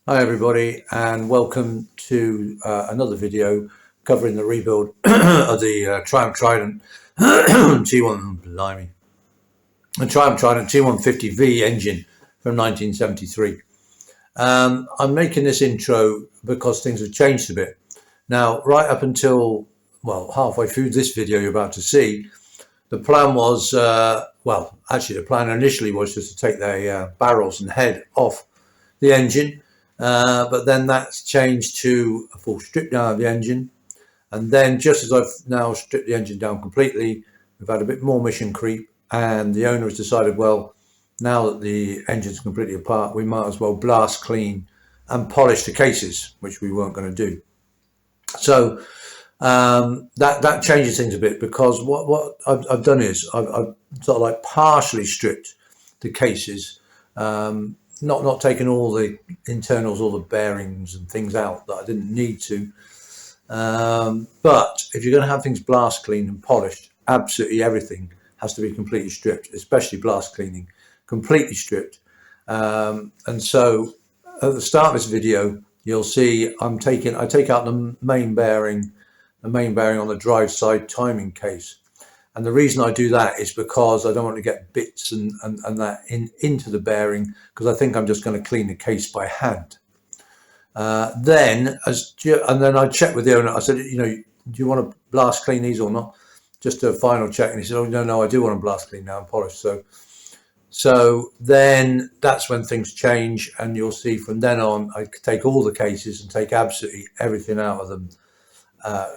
Hi everybody, and welcome to another video covering the rebuild of the Triumph Trident T1, blimey, the Triumph Trident T150V engine from 1973. I'm making this intro because things have changed a bit. Now, right up until, well, halfway through this video you're about to see, the plan was, the plan initially was just to take the barrels and head off the engine. But then that's changed to a full strip down of the engine. And then just as I've now stripped the engine down completely, we've had a bit more mission creep, and the owner has decided, well, now that the engine's completely apart, we might as well blast clean and polish the cases, which we weren't going to do. So that changes things a bit, because what I've done is I've sort of like partially stripped the cases, not taking all the internals, all the bearings and things out that I didn't need to. But if you're going to have things blast cleaned and polished, absolutely everything has to be completely stripped, especially blast cleaning, completely stripped. And so at the start of this video, you'll see I take out the main bearing on the drive side timing case. And the reason I do that is because I don't want to get bits and that into the bearing, because I think I'm just going to clean the case by hand. Then I checked with the owner. I said, do you want to blast clean these or not? Just a final check. And he said, oh, no, I do want to blast clean now and polish. So then that's when things change, and you'll see from then on, I take all the cases and take absolutely everything out of them.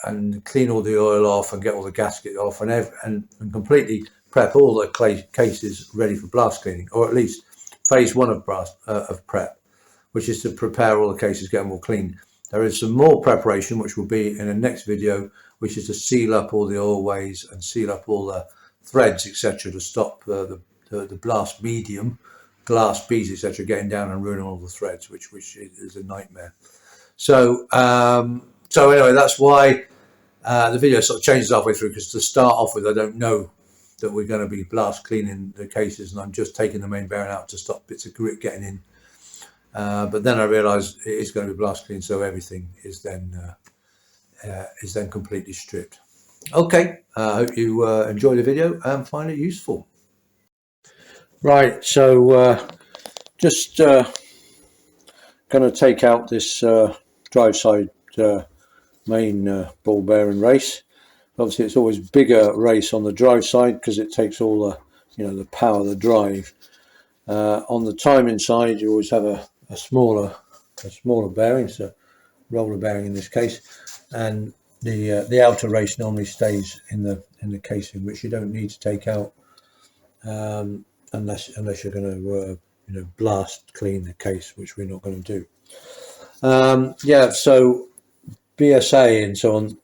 And clean all the oil off and get all the gasket off, and completely prep all the cases ready for blast cleaning, or at least phase one of prep, which is to prepare all the cases, get them all clean. There is some more preparation, which will be in the next video, which is to seal up all the oil ways and seal up all the threads, etc., to stop the blast medium, glass beads, etc., getting down and ruining all the threads, which is a nightmare. So anyway, that's why the video sort of changes halfway through, because to start off with, I don't know that we're going to be blast cleaning the cases, and I'm just taking the main bearing out to stop bits of grit getting in. But then I realised it is going to be blast clean, so everything is then completely stripped. Okay, I hope you enjoy the video and find it useful. Right, so just going to take out this drive side main ball bearing race. Obviously, it's always bigger race on the drive side because it takes all the the power of the drive. On the timing side, you always have a smaller bearing, so roller bearing in this case, and the outer race normally stays in the casing, which you don't need to take out unless you're going to blast clean the case, which we're not going to do. So BSA and so on,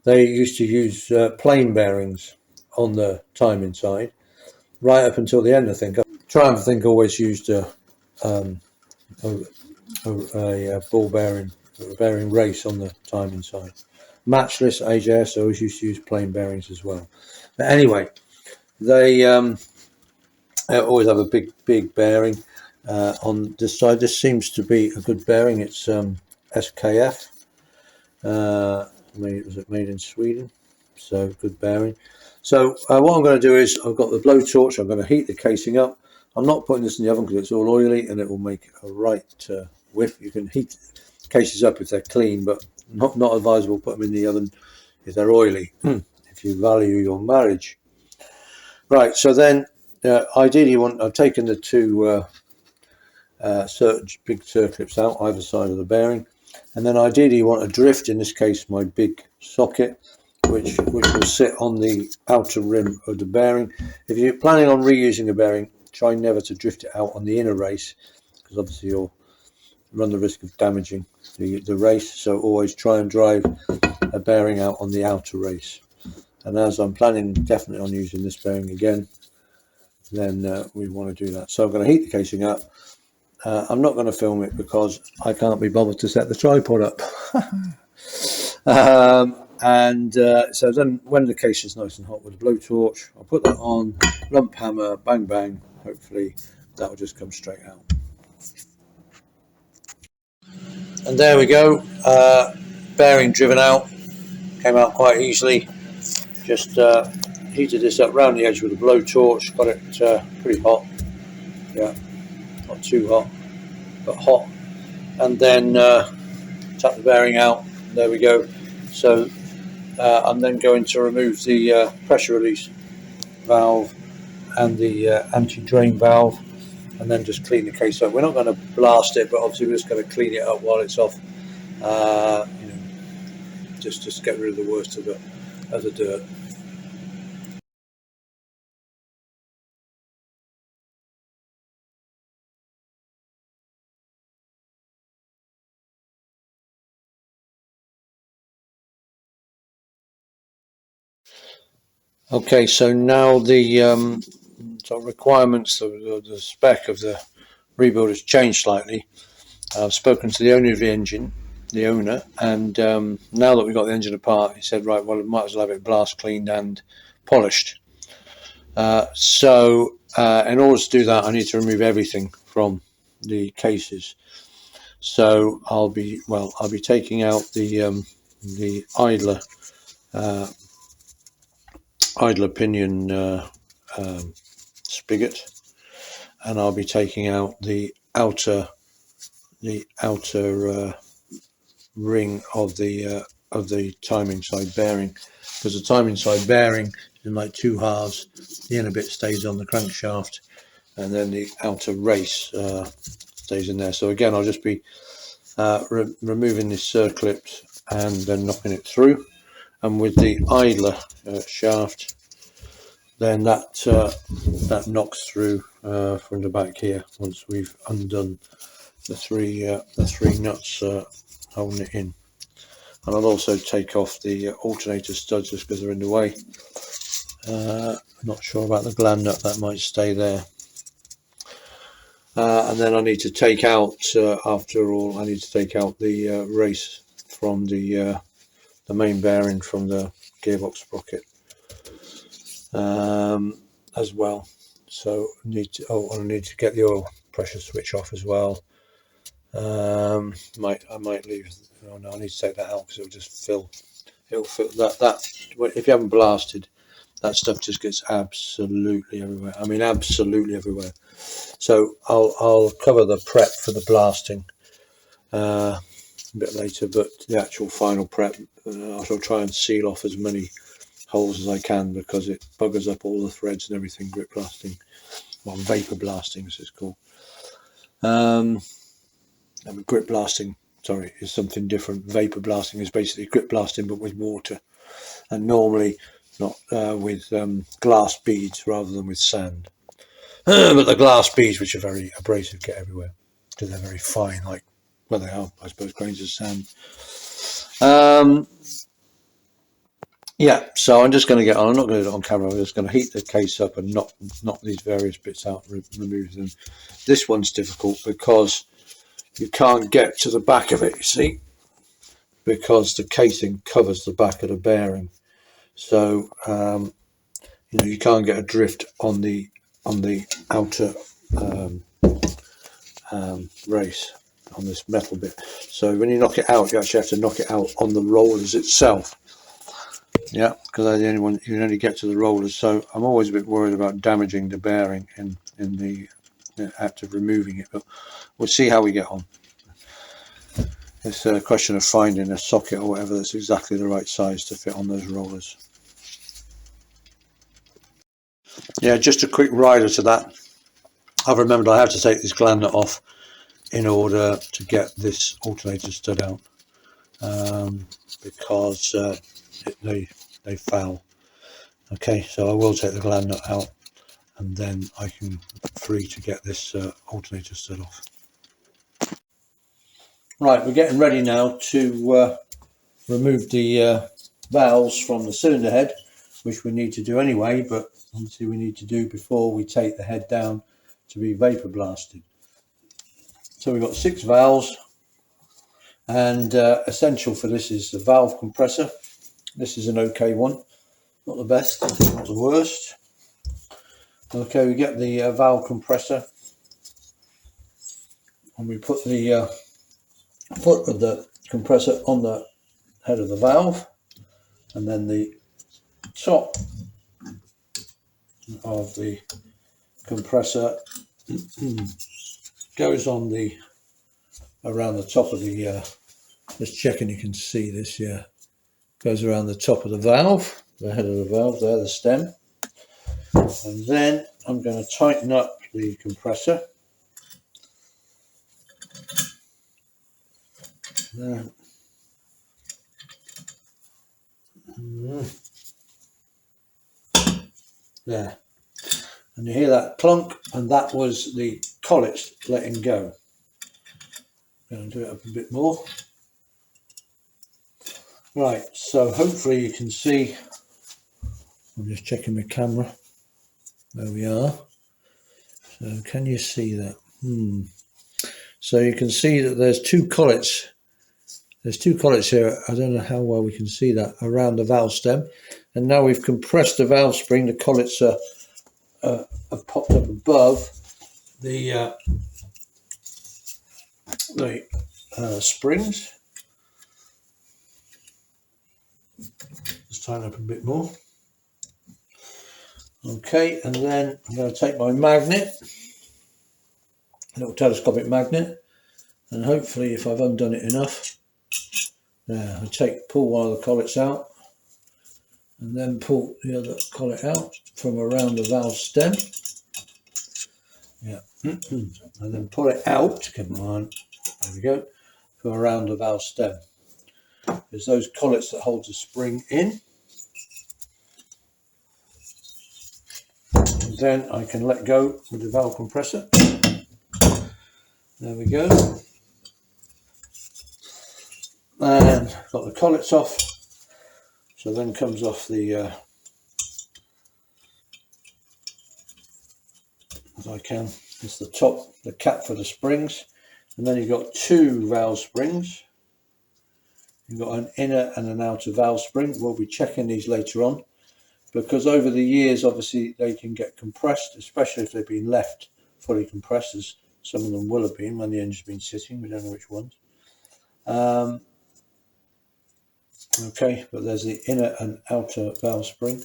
they used to use plain bearings on the timing side right up until the end. I think Triumph, always used a ball bearing race on the timing side. Matchless AJS always used to use plain bearings as well. But anyway, they always have a big bearing on this side. This seems to be a good bearing. It's SKF. Was it made in Sweden? So good bearing. So what I'm going to do is, I've got the blowtorch. I'm going to heat the casing up. I'm not putting this in the oven because it's all oily and it will make a right whiff. You can heat cases up if they're clean, but not advisable put them in the oven if they're oily, if you value your marriage. Right, so then ideally I've taken the two big circlips out either side of the bearing, and then ideally you want to drift, in this case my big socket, which will sit on the outer rim of the bearing. If you're planning on reusing a bearing, try never to drift it out on the inner race, because obviously you'll run the risk of damaging the race. So always try and drive a bearing out on the outer race. And as I'm planning definitely on using this bearing again, then we want to do that. So I'm going to heat the casing up. I'm not going to film it because I can't be bothered to set the tripod up. So then when the case is nice and hot with a blowtorch, I'll put that on, lump hammer, bang bang, hopefully that will just come straight out. And there we go, bearing driven out, came out quite easily. Just heated this up round the edge with a blowtorch, got it pretty hot, yeah, not too hot, but hot, and then tap the bearing out. There we go. So I'm then going to remove the pressure release valve and the anti-drain valve, and then just clean the case up. We're not going to blast it, but obviously we're just going to clean it up while it's off. You know, just get rid of the worst of the dirt. Okay, so now the sort of requirements of the spec of the rebuild has changed slightly. I've spoken to the owner of the engine, and now that we've got the engine apart, he said, right, well, we might as well have it blast cleaned and polished. So in order to do that, I need to remove everything from the cases. So I'll be taking out the idler pinion spigot, and I'll be taking out the outer ring of the timing side bearing, because the timing side bearing is in like two halves. The inner bit stays on the crankshaft, and then the outer race stays in there. So again, I'll just be removing this circlip and then knocking it through, and with the idler shaft, then that knocks through from the back here once we've undone the three nuts holding it in. And I'll also take off the alternator studs just because they're in the way. Not sure about the gland nut, that might stay there. And then I need to take out, after all, I need to take out the race from the main bearing from the gearbox sprocket as well. So I need to get the oil pressure switch off as well. I might leave. Oh no, I need to take that out because it'll just fill. It'll fill that. If you haven't blasted, that stuff just gets absolutely everywhere. I mean, absolutely everywhere. So I'll cover the prep for the blasting a bit later, but the actual final prep, I shall try and seal off as many holes as I can, because it buggers up all the threads and everything. Grip blasting, well, vapor blasting as it's called. Grip blasting, sorry, is something different. Vapor blasting is basically grip blasting but with water, and normally not with glass beads rather than with sand. But the glass beads, which are very abrasive, get everywhere because they're very fine, like, well, they are, I suppose, grains of sand. Yeah, so I'm just going to get on. I'm not going to do it on camera. I'm just going to heat the case up and knock these various bits out, remove them. This one's difficult because you can't get to the back of it, you see, because the casing covers the back of the bearing. So you can't get a drift on the outer race on this metal bit. So when you knock it out, you actually have to knock it out on the rollers itself. Yeah, because they're the only one, you can only get to the rollers. So I'm always a bit worried about damaging the bearing in the act of removing it, but we'll see how we get on. It's a question of finding a socket or whatever that's exactly the right size to fit on those rollers. Yeah, just a quick rider to that. I've remembered I have to take this gland nut off in order to get this alternator stud out, because they foul. Okay, so I will take the gland nut out, and then I can free to get this alternator stud off. Right, we're getting ready now to remove the valves from the cylinder head, which we need to do anyway, but obviously we need to do before we take the head down to be vapor blasted. So we've got 6 valves, and essential for this is the valve compressor. This is an okay one, not the best, not the worst. Okay, we get the valve compressor, and we put the foot of the compressor on the head of the valve, and then the top of the compressor goes on the around the top of the just checking you can see this, yeah, goes around the top of the valve, the head of the valve there, the stem. And then I'm going to tighten up the compressor there. There, and you hear that clunk, and that was the collets letting go. I'm going to do it up a bit more. Right, so hopefully you can see. I'm just checking my camera. There we are. So can you see that? So you can see that there's two collets. There's two collets here. I don't know how well we can see that around the valve stem. And now we've compressed the valve spring. The collets are have popped up above the springs. Just tighten up a bit more. Okay, and then I'm going to take my magnet, a little telescopic magnet, and hopefully, if I've undone it enough, there, I pull one of the collets out, and then pull the other collet out from around the valve stem. Yeah, and then pull it out. Come on, there we go, from around the valve stem. There's those collets that hold the spring in. And then I can let go with the valve compressor. There we go. And got the collets off. So then comes off the, as I can, it's the top, the cap for the springs. And then you've got two valve springs. You've got an inner and an outer valve spring. We'll be checking these later on, because over the years, obviously, they can get compressed, especially if they've been left fully compressed, as some of them will have been when the engine's been sitting. We don't know which ones. Okay, but there's the inner and outer valve spring.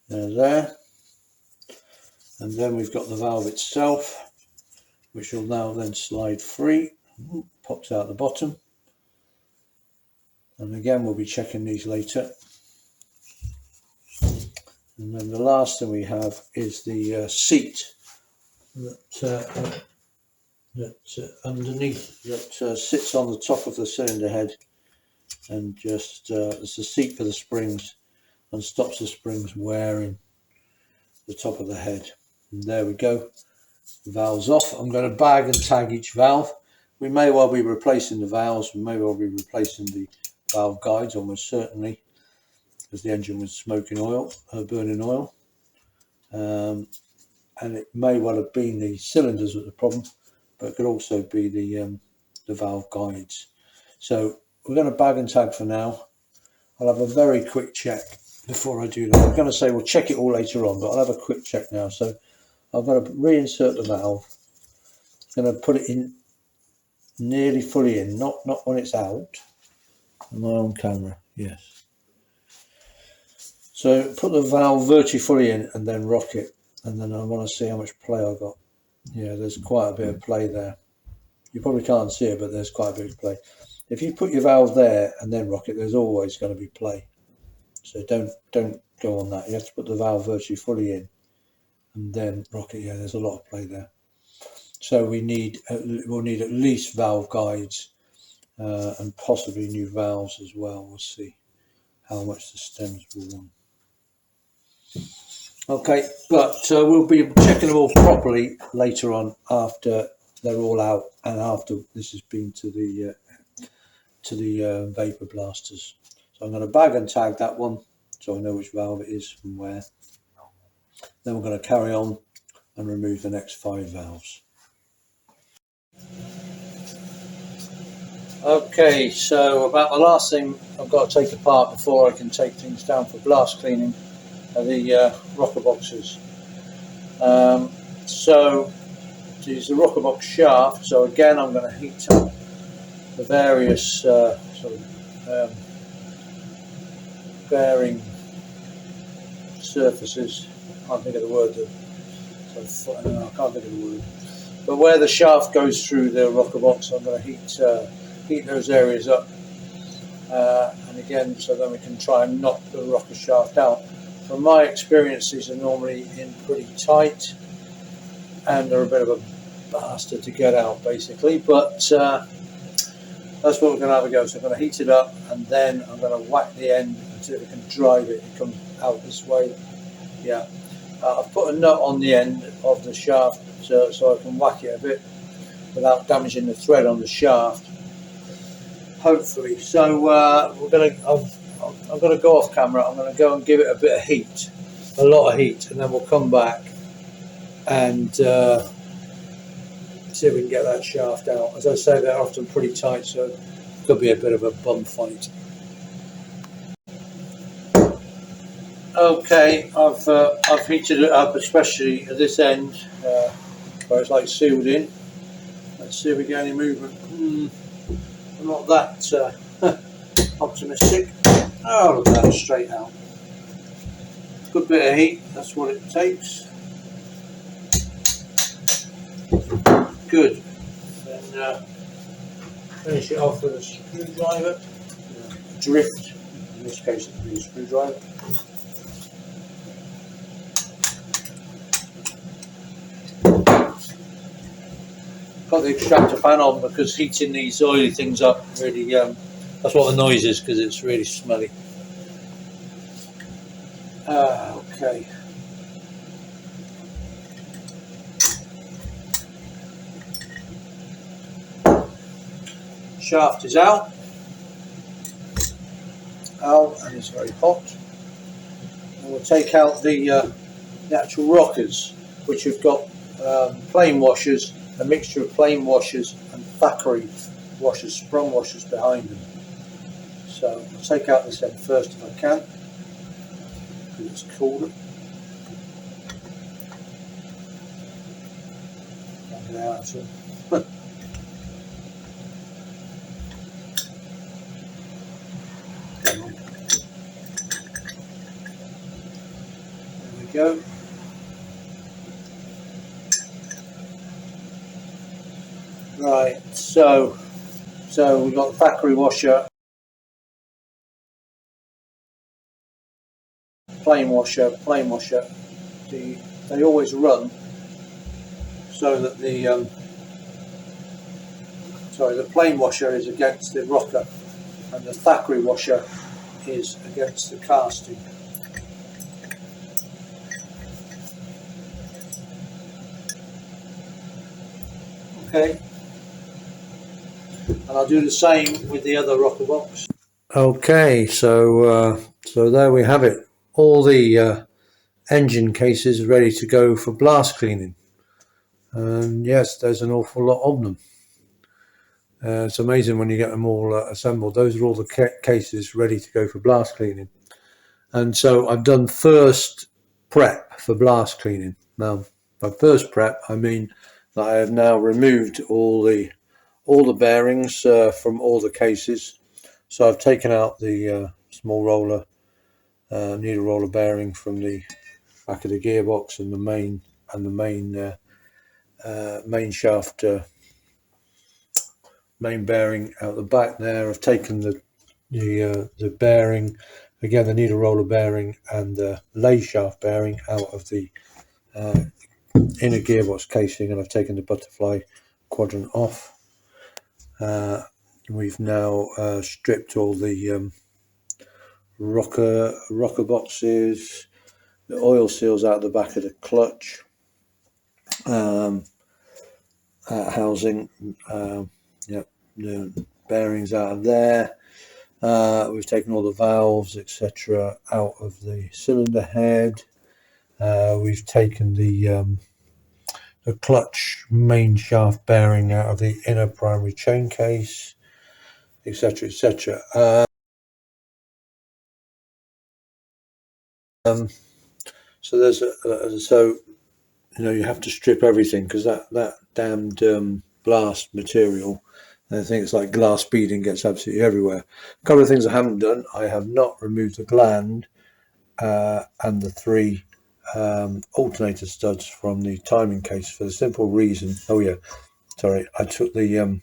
There. And then we've got the valve itself, which will now then slide free. Pops out the bottom. And again, we'll be checking these later. And then the last thing we have is the seat that underneath, that sits on the top of the cylinder head, and just it's a seat for the springs and stops the springs wearing the top of the head. And there we go. The valve's off. I'm going to bag and tag each valve. We may well be replacing the valves. We may well be replacing the valve guides, almost certainly, because the engine was smoking oil, burning oil, and it may well have been the cylinders with the problem, but it could also be the valve guides. So we're going to bag and tag for now. I'll have a very quick check before I do that. I'm going to say we'll check it all later on, but I'll have a quick check now. So I'm going to reinsert the valve. I'm going to put it in nearly fully in, not when it's out. Am I on camera? Yes. So put the valve virtually fully in and then rock it, and then I want to see how much play I got. Yeah, there's quite a bit of play there. You probably can't see it, but there's quite a bit of play. If you put your valve there and then rock it, there's always going to be play. So don't go on that. You have to put the valve virtually fully in and then rock it. Yeah, there's a lot of play there. So we'll need at least valve guides and possibly new valves as well. We'll see how much the stems will want. Okay, but we'll be checking them all properly later on, after they're all out and after this has been to the vapour blasters. So I'm going to bag and tag that one so I know which valve it is from where. Then we're going to carry on and remove the next 5 valves. Okay, so about the last thing I've got to take apart before I can take things down for blast cleaning are the rocker boxes. So to use the rocker box shaft, so again I'm going to heat up the various sort of bearing surfaces. I can't think of the word. I can't think of the word. But where the shaft goes through the rocker box, I'm going to heat those areas up, and again, so then we can try and knock the rocker shaft out. From my experience, these are normally in pretty tight, and they're a bit of a bastard to get out, basically. But that's what we're going to have a go. So I'm going to heat it up, and then I'm going to whack the end until we can drive it. It comes out this way. Yeah. I've put a nut on the end of the shaft so I can whack it a bit without damaging the thread on the shaft, hopefully. So I'm going to go off camera. I'm going to go and give it a bit of heat, a lot of heat, and then we'll come back and see if we can get that shaft out. As I say, they're often pretty tight, so it could be a bit of a bum fight. Okay, I've heated it up, especially at this end where it's like sealed in. Let's see if we get any movement. I'm not that optimistic. Oh, look at that, straight out. Good bit of heat, that's what it takes. Good. Then finish it off with a screwdriver. Drift, in this case it would be a screwdriver. Got the extractor fan on because heating these oily things up really, that's what the noise is, because it's really smelly. Okay. Shaft is out. And it's very hot. And we'll take out the actual rockers, which have got plain washers, a mixture of plain washers and Thackeray washers, sprung washers behind them. So I'll take out this end first if I can, because it's cooler. There we go. Right, so we've got the Thackeray washer, plain washer. They always run so that the plain washer is against the rocker, and the Thackeray washer is against the casting. Okay. And I'll do the same with the other rocker box. Okay, so there we have it. All the engine cases ready to go for blast cleaning. And yes, there's an awful lot of them. It's amazing when you get them all assembled. Those are all the cases ready to go for blast cleaning. And so I've done first prep for blast cleaning. Now, by first prep, I mean that I have now removed all the bearings from all the cases. So I've taken out the small roller, needle roller bearing from the back of the gearbox and the main shaft, main bearing out the back there. I've taken the bearing, again the needle roller bearing and the lay shaft bearing out of the inner gearbox casing, and I've taken the butterfly quadrant off. We've now stripped all the rocker boxes, the oil seals out the back of the clutch housing, the bearings out of there. We've taken all the valves, etc., out of the cylinder head. We've taken the clutch main shaft bearing out of the inner primary chain case, etc., etc. So there's you have to strip everything, because that damned blast material I think it's like glass beading gets absolutely everywhere. A couple of things I haven't done. I have not removed the gland and the 3 alternator studs from the timing case for the simple reason. Oh yeah, sorry, I took the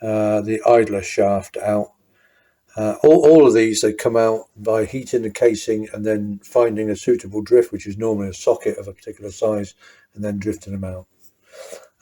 idler shaft out. All of these, they come out by heating the casing and then finding a suitable drift, which is normally a socket of a particular size, and then drifting them out.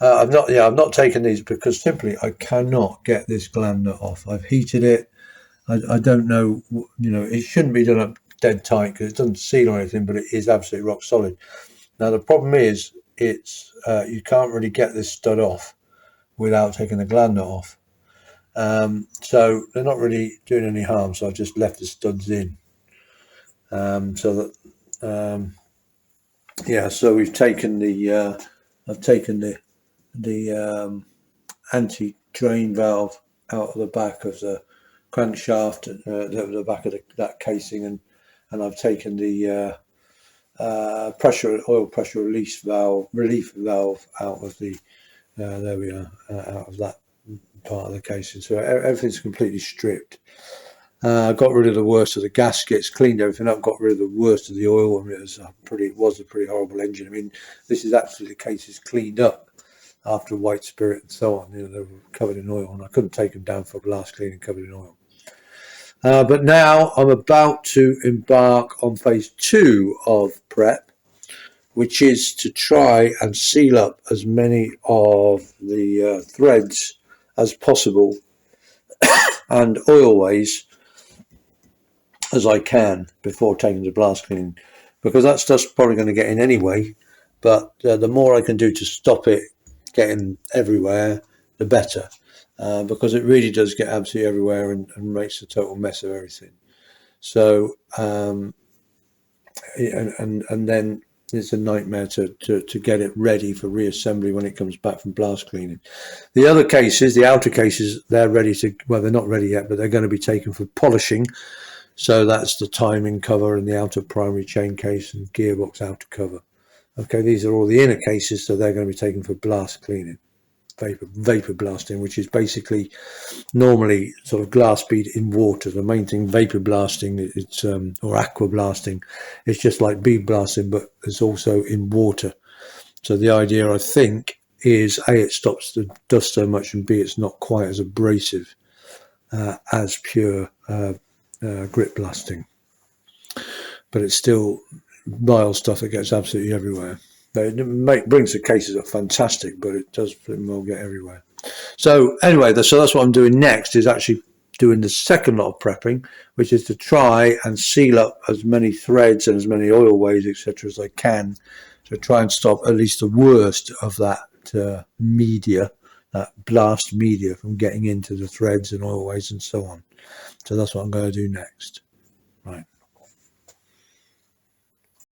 I've not taken these because simply I cannot get this gland nut off. I've heated it. I don't know, it shouldn't be done up dead tight because it doesn't seal or anything, but it is absolutely rock solid. Now the problem is, it's you can't really get this stud off without taking the gland nut off. So they're not really doing any harm. So I've just left the studs in. So that so we've taken the I've taken the anti-drain valve out of the back of the crankshaft, the back of that casing, and I've taken the oil pressure relief valve out of the there we are, out of that part of the casing. So everything's completely stripped. Got rid of the worst of the gaskets, cleaned everything up, got rid of the worst of the oil. I mean, it was a pretty horrible engine. I mean, this is actually the cases cleaned up after white spirit and so on. They were covered in oil, and I couldn't take them down for blast cleaning covered in oil. But now I'm about to embark on phase 2 of prep, which is to try and seal up as many of the threads as possible and oilways as I can before taking to blast cleaning, because that stuff's probably going to get in anyway, but the more I can do to stop it getting everywhere, the better, because it really does get absolutely everywhere and makes a total mess of everything. So and then it's a nightmare to get it ready for reassembly when it comes back from blast cleaning. The other cases, the outer cases, they're ready to, well, they're not ready yet, but they're going to be taken for polishing. So that's the timing cover and the outer primary chain case and gearbox outer cover. Okay, these are all the inner cases, so they're going to be taken for blast cleaning, vapor blasting, which is basically normally sort of glass bead in water. The main thing, vapor blasting, it's or aqua blasting, it's just like bead blasting, but it's also in water. So the idea, I think, is A, it stops the dust so much, and B, it's not quite as abrasive as pure grit blasting, but it's still vile stuff that gets absolutely everywhere. It brings the cases up fantastic, but it does pretty well get everywhere. So anyway, so that's what I'm doing next, is actually doing the second lot of prepping, which is to try and seal up as many threads and as many oilways, etc., as I can, to try and stop at least the worst of that media, that blast media, from getting into the threads and oilways and so on. So that's what I'm going to do next. Right.